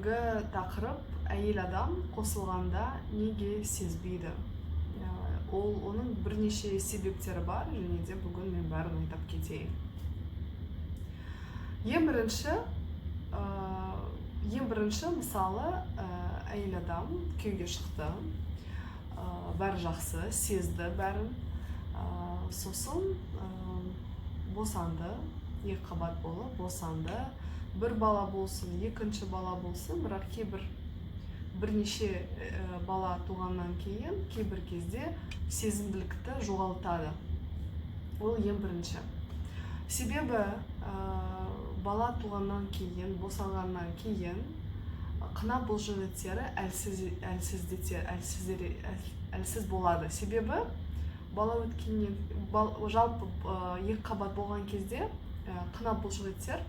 Тақырып әйел адам қосылғанда неге сезбейді? Оның бірнеше себептері бар, және де бүгін мен бәрін айтып кетейін. Ең бірінші мысалы, әйел адам күйеуге шықты, бәрі жақсы, сезді бәрін, сосын босанды, екі қабат болып босанды, бір бала болсын, екінші бала болсын, бірақ бірнеше бала туғаннан кейін кейбір кезде сезімділікті жоғалтады. Ол ең бірінші. Себебі бала туғаннан кейін, босанғаннан кейін қына бұлшықеттері әлсіз болады. Себебі бала өткеннен, жалпы екі қабат болған кезде қына бұлшықеттер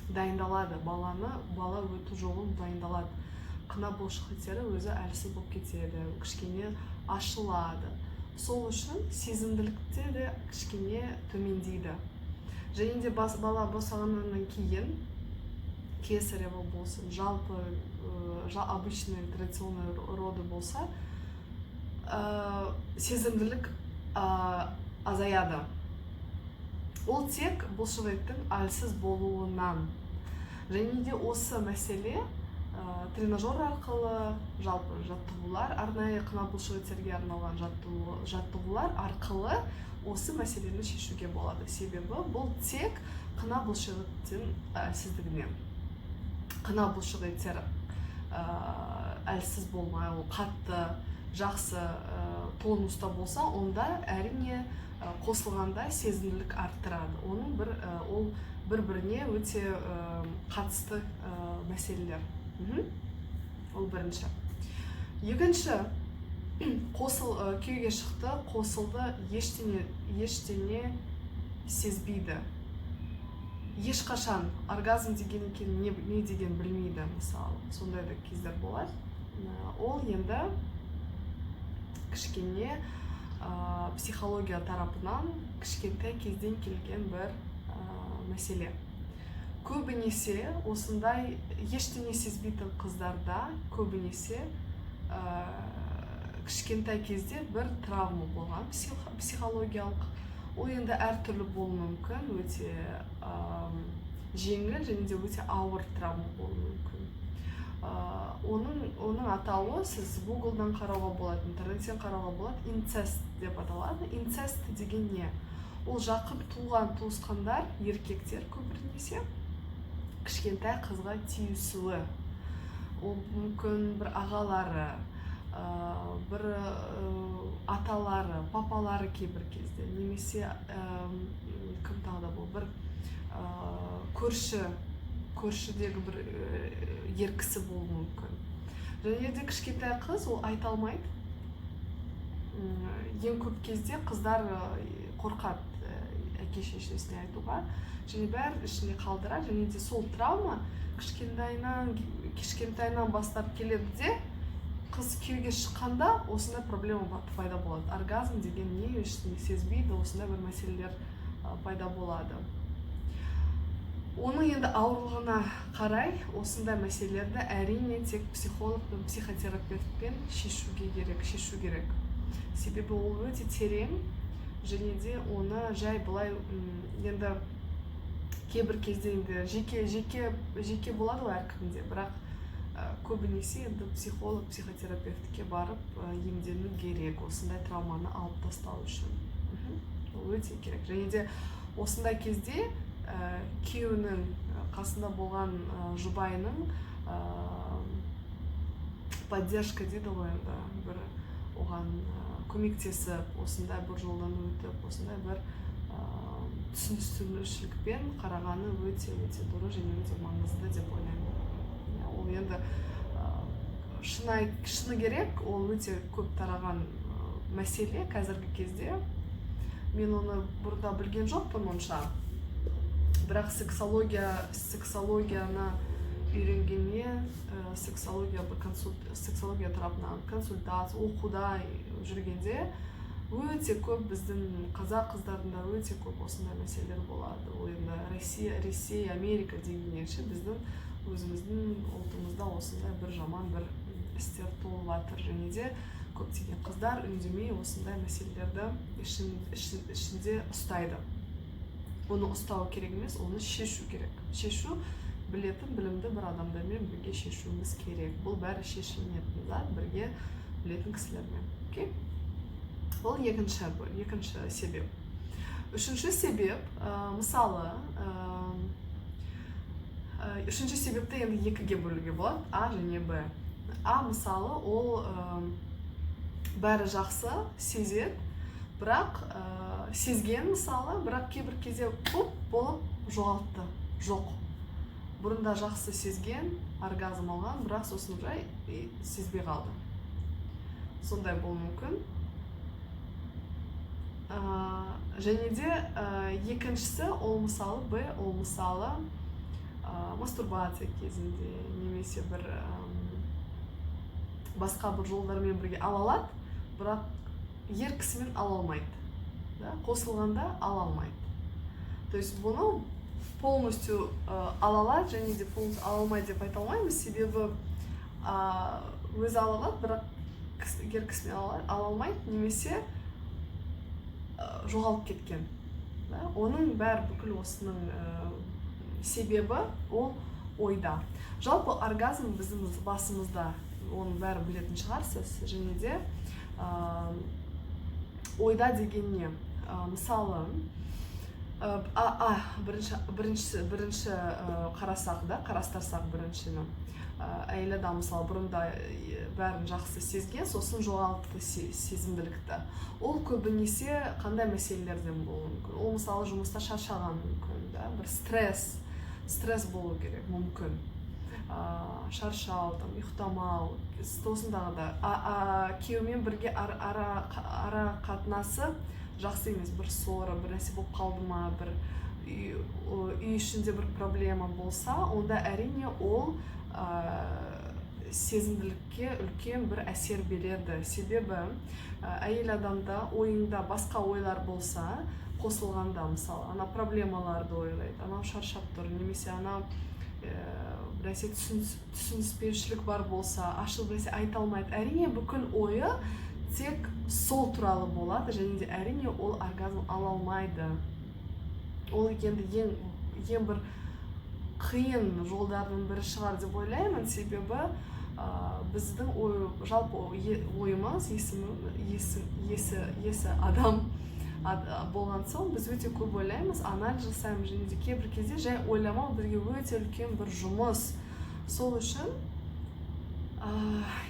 дайындалады, бала өту жолын дайындалады. Қына бұлшықеттері өзі әлсіз болып кетеді, кішкене ашылады. Сол үшін сезімділікте де кішкене төмендейді. Және де бала босанғаннан кейін кесарево болсын, жалпы обычный традиционный роды болса, сезімділік азаяды. Ол тек бұлшықеттің әлсіз болуынан. Және де осы мәселе тренажер арқылы, жалпы жаттығулар, арнайы қына бұлшықеттерге арналған жаттығулар арқылы осы мәселені шешуге болады. Себебі бұл тек қына бұлшықеттің әлсіздігінен. Қына бұлшықеттер әлсіз болмай, ол қатты, жақсы тонуста болса, онда әрине қосылғанда сезімділік арттырады. Ол бір-біріне өте қатысты мәселелер. Ол бірінші. Екінші, күйеуге шықты, қосылды, ештеңе сезбейді. Ешқашан оргазм деген екен, не деген білмейді, мысалы. Сондай да кездер болады. Ол енді кішкене психология тарапынан кішкентай кезден келген бір мәселе. Көбінесе осындай ештеңе сезбейтін қыздарда көбінесе кішкентай кезде бір травма болған, психологиялық. Ол енді әртүрлі болуы мүмкін, өте жеңіл және де өте ауыр травма болуы мүмкін. Оның атауы сіз Google-дан қарауға болады, интернеттен қарауға болады, инцест деп аталады. Инцест деген не? Ол жақын туған туысқандар, еркектер көбінесе кішкентай қызға тиісуі. Ол мүмкін бір ағалары, бір аталары, папалары кейбір кезде, немесе кім тағы да бұл, бір көршідегі бір еркісі болуы мүмкін. Және де кішкентай қыз ол айта алмайды. Ең көп кезде қыздар қорқады әке-шешесіне айтуға, және бәрі ішіне қалдырады. Және де сол травма кішкентайынан бастап келеді де, қыз күйеуге шыққанда осындай проблема пайда болады. Оргазм деген не, ештеңе сезбейді, осындай бір мәселелер пайда болады. Оның енді ауырлығына қарай осындай мәселелерді әрине тек психолог пен психотерапевтпен шешу керек. Себебі ол өте терең, және де оны жай былай енді кейбір кезде енді жеке болады ғой әркімде, бірақ көбінесе енді психолог, психотерапевтке барып емделу керек, осындай травманы алып тастау үшін. Ол өте керек. Және де осындай кезде күйеуінің қасында болған жұбайының поддержка дейді ғой, енді бір оған көмектесіп, осындай бір жолдан өтіп, осындай бір түсіністірушілікпен қарағаны өте дұрыс және өте маңызды деп ойлаймын. Ол енді шыны керек, ол өте көп тараған мәселе қазіргі кезде. Мен оны бұрында білген жоқпын онша. Бірақ сексологияны үйренгеннен, сексология тарапынан консультация, оқуда жүргенде өте көп біздің қазақ қыздарында өте көп осындай мәселелер болады. Ол енді Ресей, Америка дегенше біздің өзіміздің ұлтымызда осындай бір жаман бір істер толып жатыр, және де көптеген қыздар үндемей осындай мәселелерді ішінде ұстайды. Оны ұстау керек емес, оны шешу керек. Шешу білетін білімді бір адамдармен бірге шешуіміз керек. Бұл бәрі шешілетін зат бірге білетін кісілермен. Окей? Бұл екінші себеп. Үшінші себеп, мысалы, үшінші себепті енді екіге бөлуге болады, А және Б. А, мысалы, ол бәрі жақсы сезеді, бірақ сезген, мысалы, бірақ кейбір кезде болып жоғалтты. Жоқ. Бұрында жақсы сезген, оргазм алған, бірақ сосын жай сезбей қалды. Сондай болуы мүмкін. Және де екіншісі, ол мысалы Б, ол мысалы мастурбация кезінде немесе бір басқа бір жолдармен бірге ала алады, бірақ ер кісімен ала алмайды. Қосылғанда ала алмайды. То есть бұны полностью ала алады, және де полностью ала алмайды деп айта алмаймыз, себебі өзі ала алады, бірақ ер кісімен ала алмайды, немесе жоғалып кеткен. Оның бәрі бүкіл осының себебі ол ойда. Жалпы оргазм біздің басымызда, оның бәрі білетін шығарсыз, және де ойда деген не? Мысалы, бірінші қарастарсақ біріншіні. Әйел адам, мысалы, бұрында бәрін жақсы сезген, сосын жоғалтты сезімділікті. Ол көбінесе қандай мәселелерден болуы мүмкін? Ол, мысалы, жұмыста шаршаған мүмкін, бір стресс болу керек, мүмкін. Шаршау, ұйықтамау, осындағы да. Күйеумен бірге ара қатынасы жақсы емес, бір ссора, бір нәрсе болып қалды ма, бір үй ішінде бір проблема болса, онда әрине ол сезімділікке үлкен бір әсер береді. Себебі әйел адамда ойында басқа ойлар болса, қосылғанда, мысалы, ана проблемаларды ойлайды, ана шаршап тұр, немесе ана біресе түсініспеушілік бар болса, ашылып біресе айта алмайды. Әрине бүкіл ойы тек сол туралы болады, және де әрине ол оргазм ала алмайды. Ол енді ең бір қиын жолдардың бірі шығар деп ойлаймын, себебі біздің жалпы ойымыз, есі адам болған соң, біз өте көп ойлаймыз, анализ жасаймыз, және де кейбір кезде жай ойламау бізге өте үлкен бір жұмыс. Сол үшін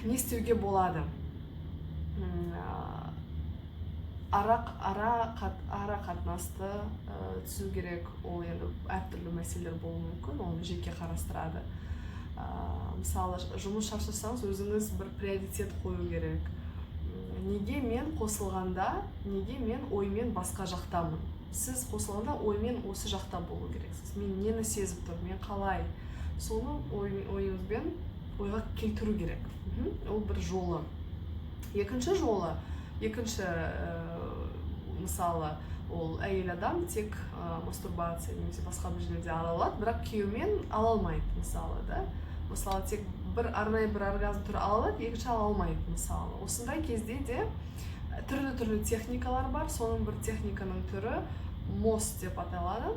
не істеуге болады? Ара қатынасты түсу керек. Ол енді әртүрлі мәселелер болуы мүмкін, оны жеке қарастырады. Мысалы, жұмыс шаршасаңыз, өзіңіз бір приоритет қою керек. Неге мен қосылғанда, неге мен оймен басқа жақтамын? Сіз қосылғанда оймен осы жақта болу керексіз. Мен нені сезіп тұр, мен қалай? Соны ойыңызбен ойға келтіру керек. Ол бір жолы. Екінші жолы, мысалы, ол әйел адам тек мастурбация немесе басқа бір жерде ала алады, бірақ күйеумен ала алмайды, мысалы, да? Мысалы, тек арнайы бір оргазм түрі ала алады, екінші ала алмайды, мысалы. Осындай кезде де түрлі техникалар бар. Соның бір техниканың түрі мост деп аталады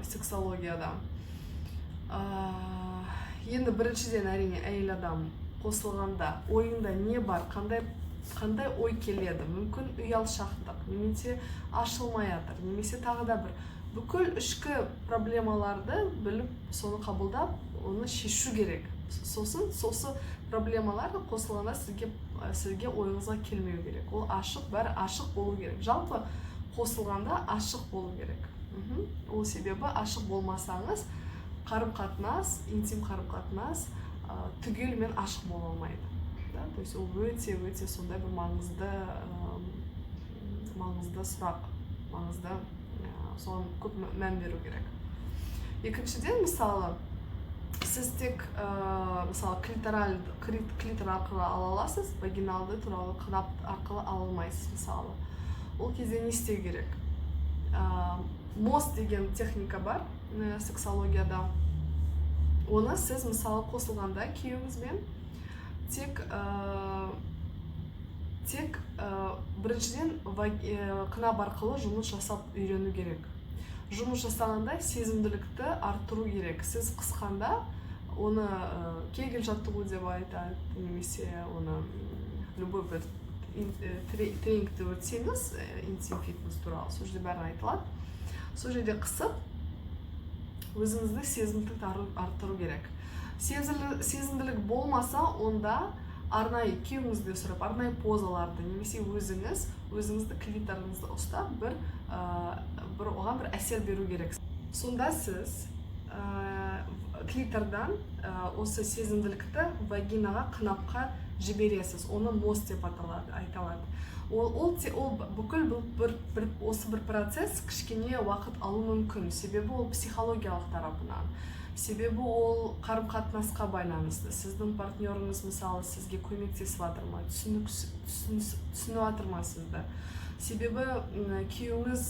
сексологияда. Енді біріншіден әрине әйел адам қосылғанда ойында не бар, қандай ой келеді? Мүмкін ұялшақтық, немесе ашылмай жатыр, немесе тағы да бір бүкіл ішкі проблемаларды біліп, соны қабылдап, оны шешу керек. Сосын проблемаларды қосылғанда сізге ойыңызға келмеу керек. Ол бәрі ашық болу керек. Жалпы қосылғанда ашық болу керек. Ол себебі ашық болмасаңыз, қарым-қатынас, интим қарым-қатынас түгелімен ашық бола алмайды. То есть ол өте сондай бір маңызды сұрақ, соған көп мән беру керек. Екіншіден, мысалы, сіз тек клитор арқылы ала аласыз, вагиналды туралы қынап арқылы ала алмайсыз, мысалы. Ол кезде не істеу керек? Мост деген техника бар сексологияда. оны сіз мысалы қосылғанда күйеуіңізбен тек біріншіден қынап арқылы жұмыс жасап үйрену керек. Жұмыс жасағанда сезімділікті арттыру керек. Сіз қысқанда оны кегель жаттығу деп айтады, немесе оны любой бір тренингті өтсеңіз, интим фитнес туралы, сол жерде бәрі айтылады. Сол жерде қысып, өзіңізді сезімділікті арттыру керек. Сезімділік болмаса, онда арнайы күйеуіңізді сұрап, арнайы позаларды, немесе өзіңізді клиторыңызды ұстап, оған бір әсер беру керек. Сонда сіз клитордан осы сезімділікті вагинаға, қынапқа жібересіз. Оны мост деп айталады. Ол бүкіл осы бір процесс кішкене уақыт алу мүмкін. Себебі ол психологиялық тарапынан. Себебі ол қарым-қатынасқа байланысты. Сіздің партнеріңіз мысалы сізге көмектесіп жатыр ма, түсініп жатыр ма сізді. Себебі күйеуіңіз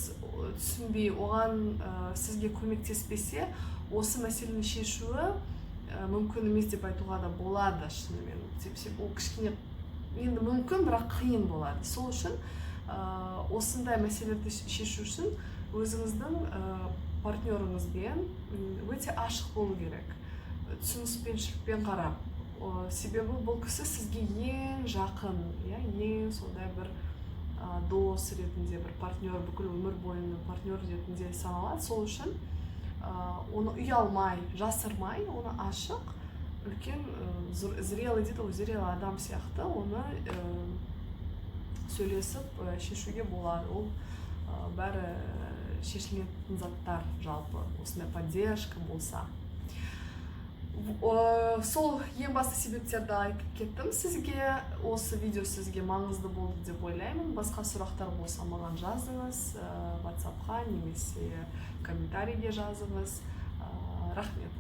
түсінбей, оған сізге көмектеспесе, осы мәселені шешуі мүмкін емес деп айтуға да болады шынымен. Ол кішкене енді мүмкін, бірақ қиын болады. Сол үшін осындай мәселелерді шешу үшін өзіңіздің партнеріңізбен өте ашық болу керек. Түсініспеншілікпен қарап. Себебі бұл кісі сізге ең жақын, ең сондай бір дос ретінде, бір партнер, бүкіл өмір бойында партнер ретінде саналады. Сол үшін оны ұялмай, жасырмай, оны ашық, үлкен зрелый дейді, зрелый адам сияқты оны сөйлесіп шешуге болады. Ол бәрі шешілетін заттар жалпы, осындай поддержка болса. Сол ең басты себептерді айтып кеттім сізге. Осы видео сізге маңызды болды деп ойлаймын. Басқа сұрақтар болса маған жазыңыз, WhatsApp-қа немесе комментарийге жазыңыз. Рахмет.